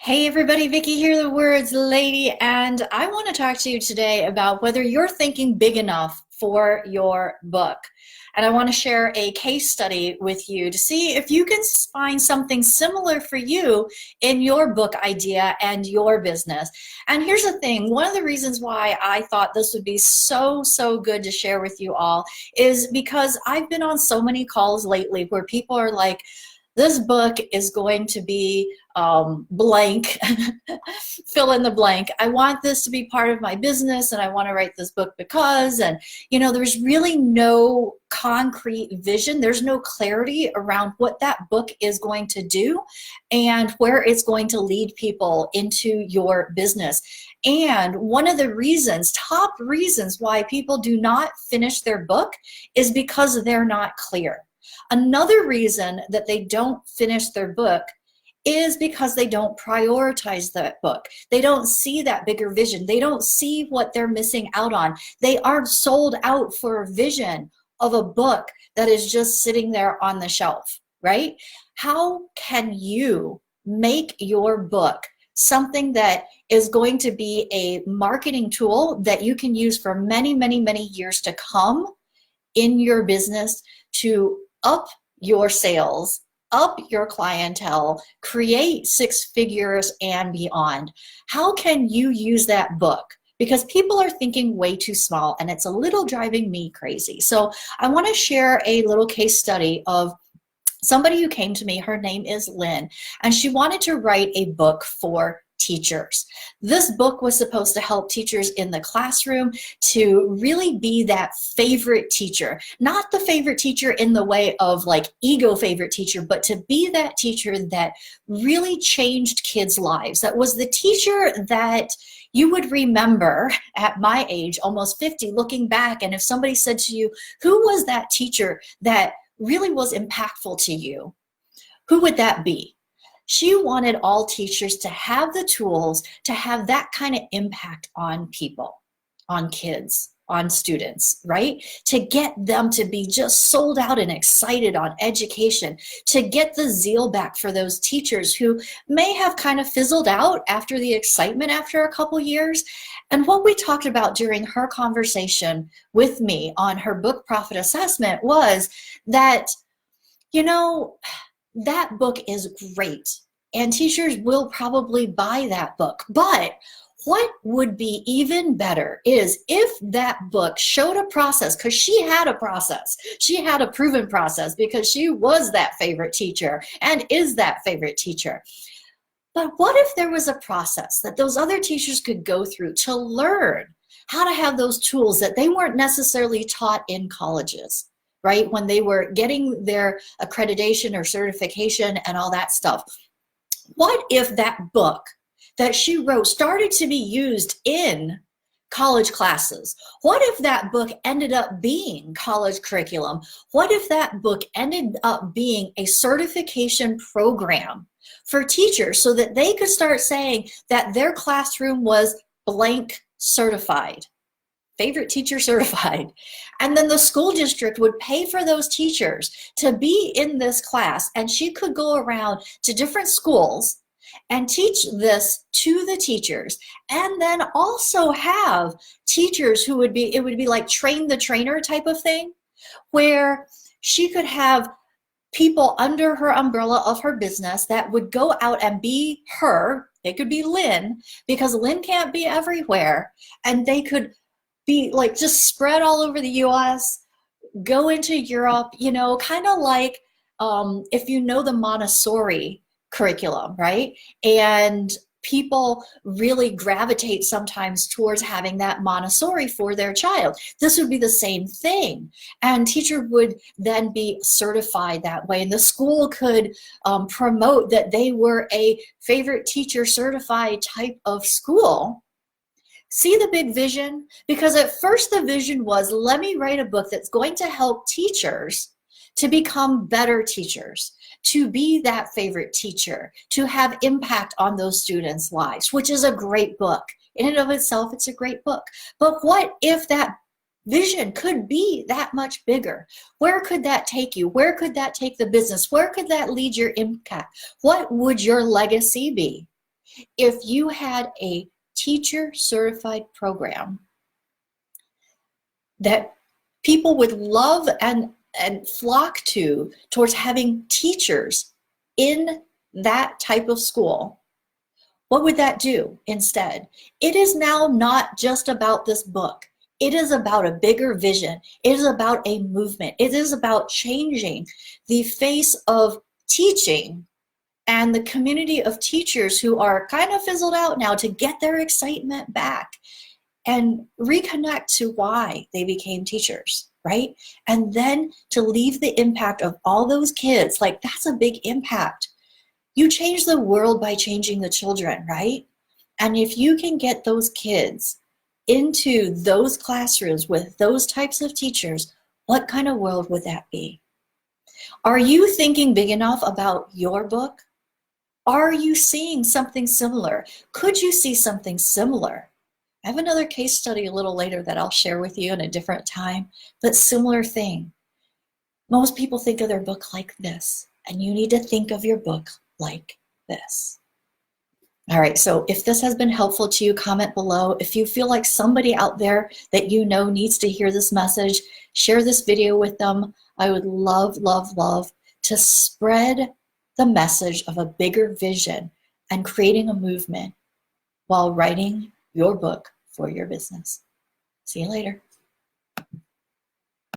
Hey everybody, Vickie here, the words lady, and I want to talk to you today about whether you're thinking big enough for your book. And I want to share a case study with you to see if you can find something similar for you in your book idea and your business. And here's the thing, one of the reasons why I thought this would be so good to share with you all is because I've been on so many calls lately where people are like, this book is going to be blank, fill in the blank. I want this to be part of my business and I want to write this book because, and there's really no concrete vision. There's no clarity around what that book is going to do and where it's going to lead people into your business. And one of the reasons, top reasons why people do not finish their book is because they're not clear. Another reason that they don't finish their book is because they don't prioritize that book. They don't see that bigger vision. They don't see what they're missing out on. They aren't sold out for a vision of a book that is just sitting there on the shelf, right? How can you make your book something that is going to be a marketing tool that you can use for many years to come in your business to up your sales, up your clientele, create six figures and beyond? How can you use that book? Because people are thinking way too small and it's a little driving me crazy. So I want to share a little case study of somebody who came to me. Her name is Lynn, and she wanted to write a book for teachers. This book was supposed to help teachers in the classroom to really be that favorite teacher, not the favorite teacher in the way of like ego favorite teacher, but to be that teacher that really changed kids' lives. That was the teacher that you would remember at my age, almost 50, looking back, and if somebody said to you, who was that teacher that really was impactful to you, who would that be? She wanted all teachers to have the tools to have that kind of impact on people, on kids, on students, right? To get them to be just sold out and excited on education, to get the zeal back for those teachers who may have kind of fizzled out after the excitement after a couple years. And what we talked about during her conversation with me on her book profit assessment was that, that book is great and teachers will probably buy that book. But what would be even better is if that book showed a process, because she had a process. She had a proven process because she was that favorite teacher and is that favorite teacher. But what if there was a process that those other teachers could go through to learn how to have those tools that they weren't necessarily taught in colleges, right? When they were getting their accreditation or certification and all that stuff. What if that book that she wrote started to be used in college classes? What if that book ended up being college curriculum? What if that book ended up being a certification program for teachers so that they could start saying that their classroom was blank certified? Favorite teacher certified. And then the school district would pay for those teachers to be in this class, and she could go around to different schools and teach this to the teachers, and then also have teachers who would be, it would be like train the trainer type of thing, where she could have people under her umbrella of her business that would go out and be her. They could be Lynn, because Lynn can't be everywhere, and they could be like just spread all over the US, go into Europe, kind of like if you know the Montessori curriculum, right? And people really gravitate sometimes towards having that Montessori for their child. This would be the same thing. And teacher would then be certified that way. And the school could promote that they were a favorite teacher certified type of school. See the big vision? Because at first the vision was, let me write a book that's going to help teachers to become better teachers, to be that favorite teacher, to have impact on those students' lives, which is a great book. In and of itself, it's a great book. But what if that vision could be that much bigger? Where could that take you? Where could that take the business? Where could that lead your impact? What would your legacy be? If you had a teacher certified program that people would love and flock towards having teachers in that type of school, what would that do instead? It is now not just about this book. It is about a bigger vision. It is about a movement. It is about changing the face of teaching and the community of teachers who are kind of fizzled out now, to get their excitement back and reconnect to why they became teachers, right? And then to leave the impact of all those kids. Like, that's a big impact. You change the world by changing the children, right? And if you can get those kids into those classrooms with those types of teachers, what kind of world would that be? Are you thinking big enough about your book? Are you seeing something similar? Could you see something similar? I have another case study a little later that I'll share with you in a different time, but similar thing. Most people think of their book like this, and you need to think of your book like this. All right, so if this has been helpful to you, comment below. If you feel like somebody out there that you know needs to hear this message, share this video with them. I would love, love, love to spread the message of a bigger vision and creating a movement while writing your book for your business. See you later.